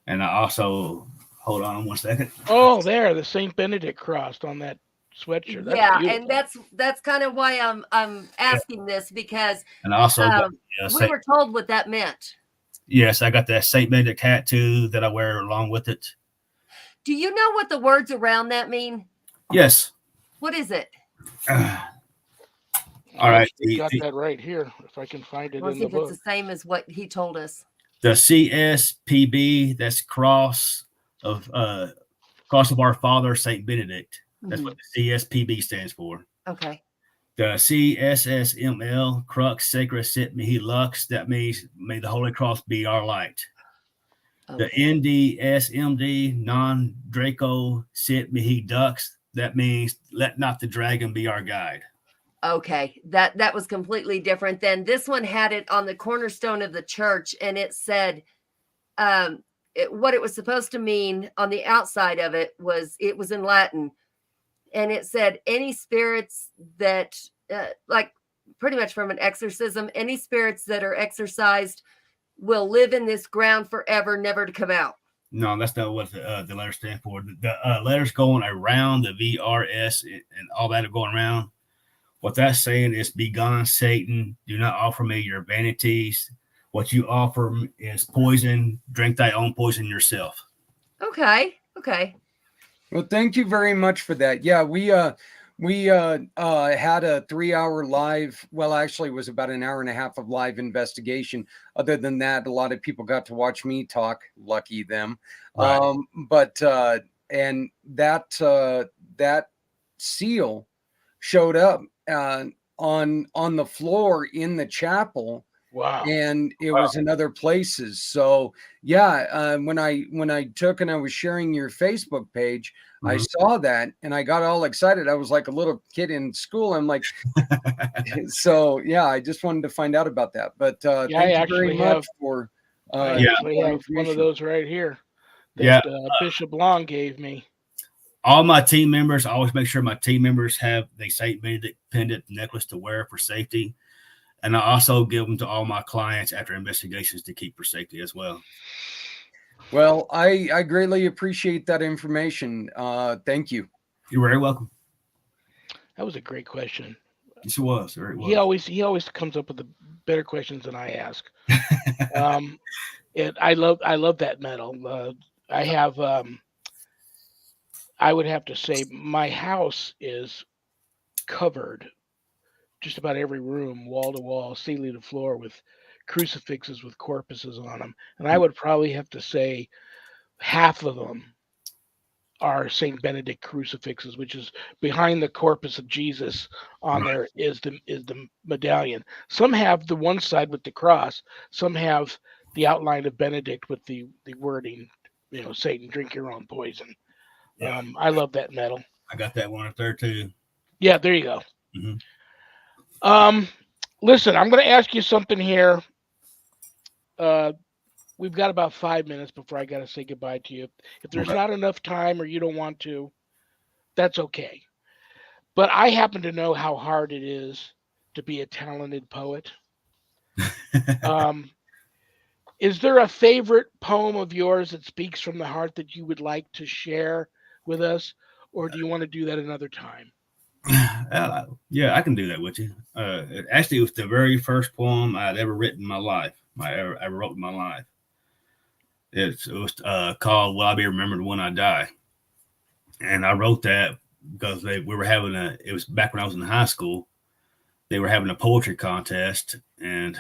and I also hold on one second. Oh, there, the Saint Benedict cross on that sweatshirt. That's Yeah, beautiful. and that's kind of why I'm asking this, because And I also we were told what that meant. Yes, I got that Saint Benedict tattoo that I wear along with it. Do you know what the words around that mean? Yes. What is it? All right. You got that right here. If I can find it Let's in see the if book. it's the same as what he told us. The CSPB, that's cross of our Father Saint Benedict. That's what the CSPB stands for. Okay. The CSSML, Crux Sacra Sit Mihi Lux, that means may the Holy Cross be our light. Okay. The NDSMD, Non Draco Sit Mihi Dux, that means let not the dragon be our guide. Okay, that was completely different. Then this one had it on the cornerstone of the church, and it said what it was supposed to mean on the outside of it was in Latin, and it said any spirits that like pretty much from an exorcism, any spirits that are exorcised will live in this ground forever, never to come out. No, that's not what the letters stand for. The letters going around the VRS and all that are going around. What that's saying is, be gone, Satan. Do not offer me your vanities. What you offer is poison. Drink thy own poison yourself. Okay. Well, thank you very much for that. Yeah, we had a 3-hour live. Well, actually, it was about an hour and a half of live investigation. Other than that, a lot of people got to watch me talk. Lucky them. Right. And that seal showed up on the floor in the chapel. Wow. And it was in other places. So yeah, when I took and I was sharing your Facebook page, I saw that and I got all excited. I was like a little kid in school. I'm like, so yeah, I just wanted to find out about that. But thank you very much for I actually have one of those right here that Bishop Long gave me. All my team members, I always make sure my team members have the Saint Benedict pendant necklace to wear for safety. And I also give them to all my clients after investigations to keep for safety as well. Well, I greatly appreciate that information. Thank you. You're very welcome. That was a great question. Yes, it was. He always comes up with the better questions than I ask. I love that medal. I have. I would have to say my house is covered, just about every room, wall to wall, ceiling to floor, with crucifixes with corpses on them. And I would probably have to say half of them are Saint Benedict crucifixes, which is behind the corpus of Jesus. On Right. there is the medallion. Some have the one side with the cross. Some have the outline of Benedict with the wording, Satan, drink your own poison. Yeah. I love that medal. I got that one up there too. Yeah, there you go. Mm-hmm. Listen, I'm going to ask you something here. We've got about 5 minutes before I got to say goodbye to you. If there's Okay. not enough time or you don't want to, that's okay. But I happen to know how hard it is to be a talented poet. Is there a favorite poem of yours that speaks from the heart that you would like to share with us, or do you want to do that another time? Yeah, I can do that with you. Actually, it was the very first poem I'd ever written in my life. I ever wrote in my life. It was called "Will I Be Remembered When I Die," and I wrote that because we were having it was back when I was in high school. They were having a poetry contest, and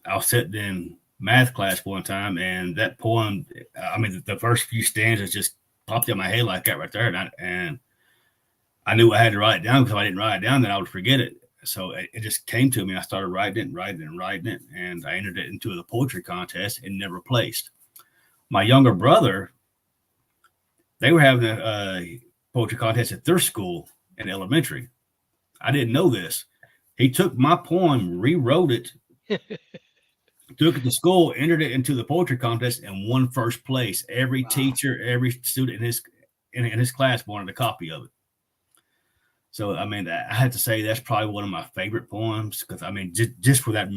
I was sitting in math class one time, and that poem, I mean, the first few stanzas just popped in my head like that right there, and I knew I had to write it down, because if I didn't write it down, then I would forget it. So it just came to me. I started writing it, and I entered it into the poetry contest and never placed. My younger brother, they were having a poetry contest at their school in elementary. I didn't know this. He took my poem, rewrote it, took it to school, entered it into the poetry contest, and won first place. Every teacher, every student in his class wanted a copy of it. So, I mean, I had to say that's probably one of my favorite poems, because, I mean, just for that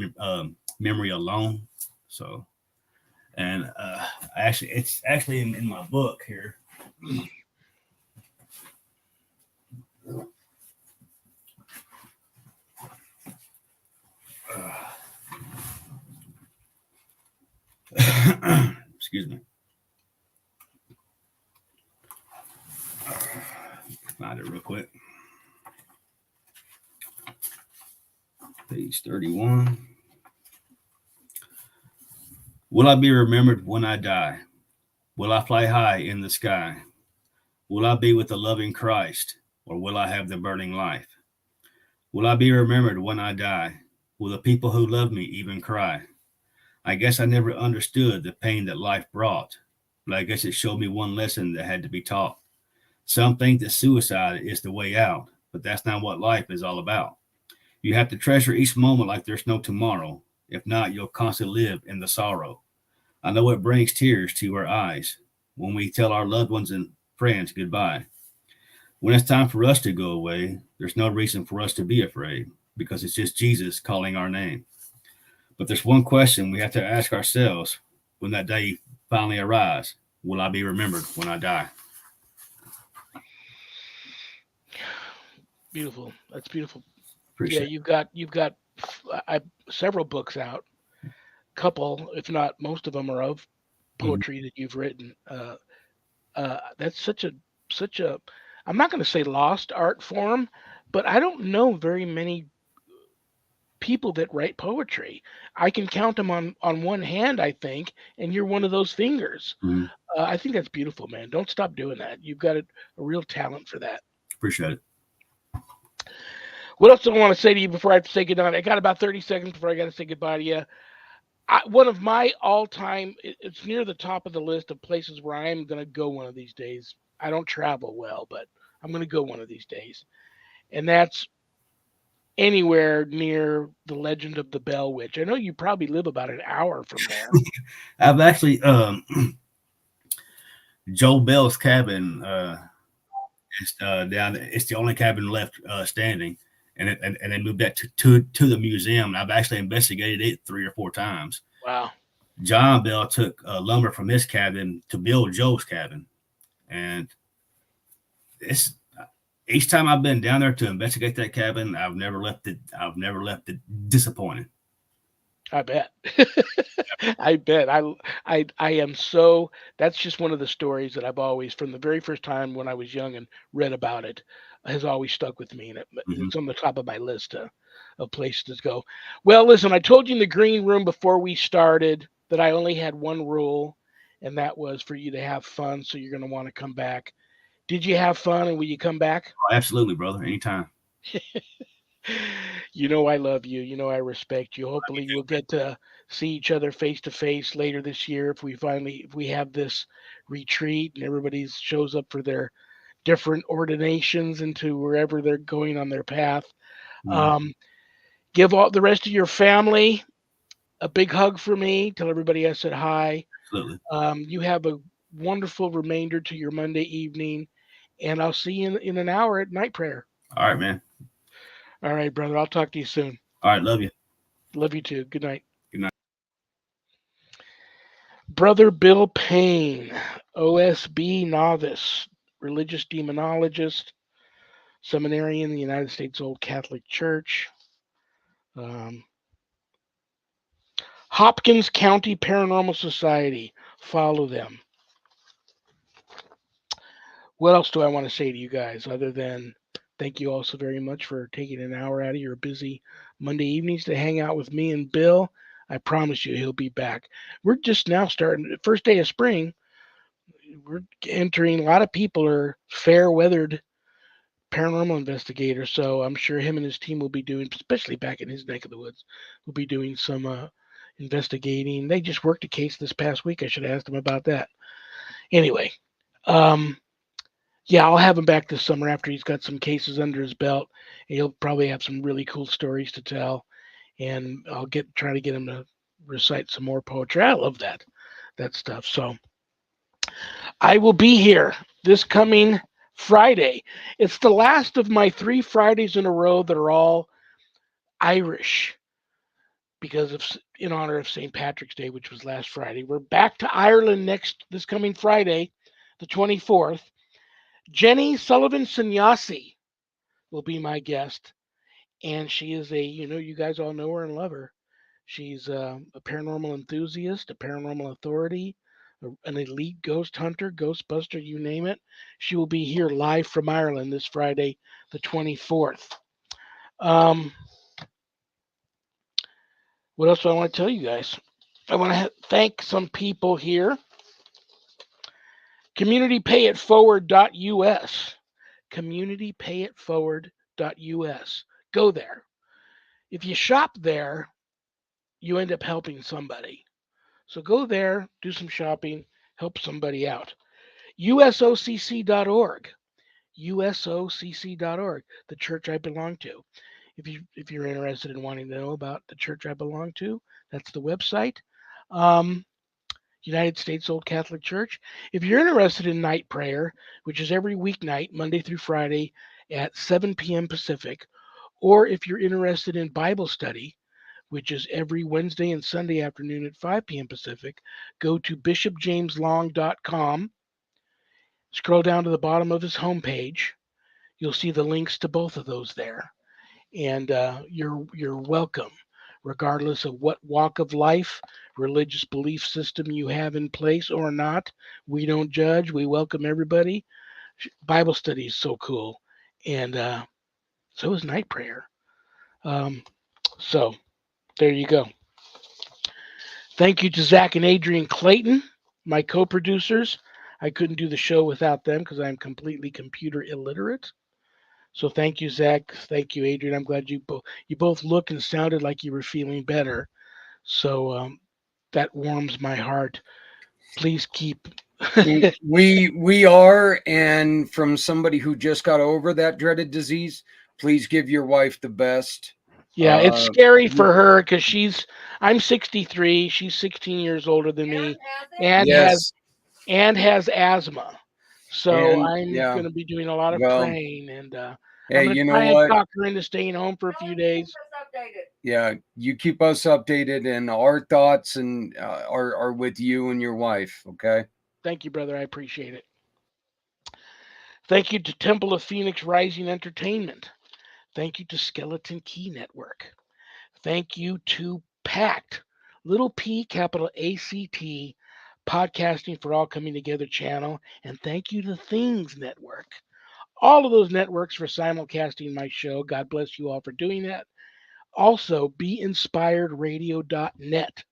memory alone. So, and it's actually in my book here. Excuse me. Find it real quick. Page 31. Will I be remembered when I die? Will I fly high in the sky? Will I be with the loving Christ, or will I have the burning life? Will I be remembered when I die? Will the people who love me even cry? I guess I never understood the pain that life brought, but I guess it showed me one lesson that had to be taught. Some think that suicide is the way out, but that's not what life is all about. You have to treasure each moment like there's no tomorrow. If not, you'll constantly live in the sorrow. I know it brings tears to our eyes when we tell our loved ones and friends goodbye. When it's time for us to go away, there's no reason for us to be afraid, because it's just Jesus calling our name. But there's one question we have to ask ourselves when that day finally arrives. Will I be remembered when I die? Beautiful. That's beautiful. Appreciate Yeah, you've got several books out. Couple, if not most of them, are of poetry that you've written. That's such a I'm not going to say lost art form, but I don't know very many people that write poetry. I can count them on one hand, I think, and you're one of those fingers. Mm-hmm. I think that's beautiful, man. Don't stop doing that. You've got a real talent for that. Appreciate it. What else do I want to say to you before I have to say goodnight? I got about 30 seconds before I got to say goodbye to you. One of my all-time, it's near the top of the list of places where I am going to go one of these days. I don't travel well, but I'm going to go one of these days. And that's anywhere near the Legend of the Bell Witch. I know you probably live about an hour from there. I've actually, Joe Bell's cabin is down. It's the only cabin left standing. And they moved that to the museum. I've actually investigated it 3 or 4 times. Wow. John Bell took lumber from his cabin to build Joe's cabin, and it's each time I've been down there to investigate that cabin, I've never left it disappointed. I bet. I bet. I am so. That's just one of the stories that I've always, from the very first time when I was young and read about it, has always stuck with me, and it's on the top of my list of places to go. Well, listen, I told you in the green room before we started that I only had one rule, and that was for you to have fun. So you're going to want to come back Did you have fun, and will you come back? Oh, absolutely, brother. Anytime. You know I love you. You know I respect you. Hopefully we'll get to see each other face to face later this year if we have this retreat and everybody shows up for their different ordinations into wherever they're going on their path. Yeah, Um, give all the rest of your family a big hug for me. Tell everybody I said hi. absolutely. You have a wonderful remainder to your Monday evening, and I'll see you in an hour at night prayer. All right, man. All right, brother. I'll talk to you soon. All right, love you. Love you too. Good night. Good night. Brother Bill Payne, OSB novice, religious demonologist, seminarian in the United States Old Catholic Church. Um, Hopkins County Paranormal Society. Follow them. What else do I want to say to you guys other than thank you all so very much for taking an hour out of your busy Monday evenings to hang out with me and Bill. I promise you he'll be back. We're just now starting the first day of spring. We're entering, a lot of people are fair weathered paranormal investigators, so I'm sure him and his team will be doing, especially back in his neck of the woods, will be doing some investigating. They just worked a case this past week. I should have asked him about that. Anyway, um, yeah, I'll have him back this summer after he's got some cases under his belt. He'll probably have some really cool stories to tell, and I'll try to get him to recite some more poetry. I love that stuff. So I will be here this coming Friday. It's the last of my 3 Fridays in a row that are all Irish because of in honor of St. Patrick's Day, which was last Friday. We're back to Ireland this coming Friday, the 24th. Jenny Sullivan Sannyasi will be my guest, and she is you guys all know her and love her. She's a paranormal enthusiast, a paranormal authority, an elite ghost hunter, ghostbuster, you name it. She will be here live from Ireland this Friday, the 24th. Um, what else do I want to tell you guys? I want to thank some people here. CommunityPayItForward.us. CommunityPayItForward.us. Go there. If you shop there, you end up helping somebody. So go there, do some shopping, help somebody out. USOCC.org. USOCC.org, the church I belong to. If you're interested in wanting to know about the church I belong to, that's the website. United States Old Catholic Church. If you're interested in night prayer, which is every weeknight, Monday through Friday at 7 p.m. Pacific, or if you're interested in Bible study, which is every Wednesday and Sunday afternoon at 5 p.m. Pacific, go to bishopjameslong.com. Scroll down to the bottom of his homepage. You'll see the links to both of those there, and you're welcome, regardless of what walk of life, religious belief system you have in place or not. We don't judge. We welcome everybody. Bible study is so cool, and so is night prayer. So there you go. Thank you to Zach and Adrian Clayton, my co-producers. I couldn't do the show without them because I'm completely computer illiterate. So thank you, Zach. Thank you, Adrian. I'm glad you both looked and sounded like you were feeling better. So that warms my heart. Please keep. we are, and from somebody who just got over that dreaded disease, please give your wife the best. Yeah, it's scary for her because I'm 63. She's 16 years older than me, and Yes. has asthma. So And I'm yeah, going to be doing a lot of well, praying, and I'm hey, going to you know try and what? talk her into staying home for a few days. Yeah, you keep us updated, and our thoughts and are with you and your wife. Okay. Thank you, brother. I appreciate it. Thank you to Temple of Phoenix Rising Entertainment. Thank you to Skeleton Key Network. Thank you to PACT, little P, capital ACT, Podcasting for All Coming Together channel. And thank you to Things Network. All of those networks for simulcasting my show. God bless you all for doing that. Also, BeInspiredRadio.net.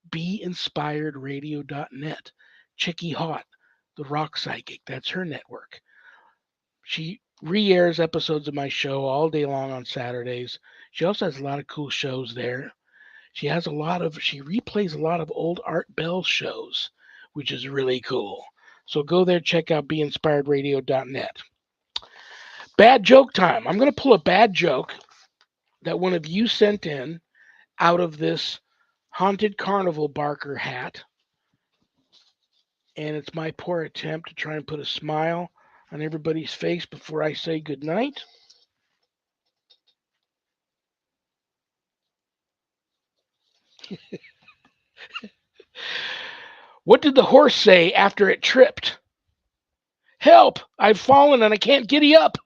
BeInspiredRadio.net. Chicky Hot, the rock psychic, that's her network. She re-airs episodes of my show all day long on Saturdays. She also has a lot of cool shows there. She replays a lot of old Art Bell shows, which is really cool. So go there, check out BeInspiredRadio.net. Bad joke time. I'm going to pull a bad joke that one of you sent in out of this haunted carnival barker hat. And it's my poor attempt to try and put a smile on everybody's face before I say goodnight. What did the horse say after it tripped? Help! I've fallen and I can't giddy up.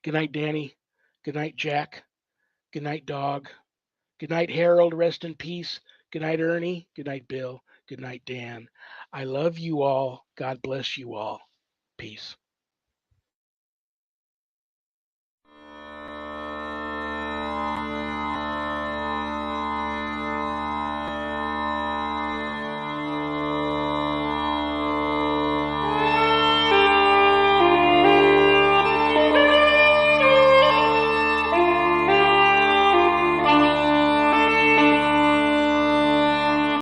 Good night, Danny. Good night, Jack. Good night, dog. Good night, Harold. Rest in peace. Good night, Ernie. Good night, Bill. Good night, Dan. I love you all. God bless you all. Peace.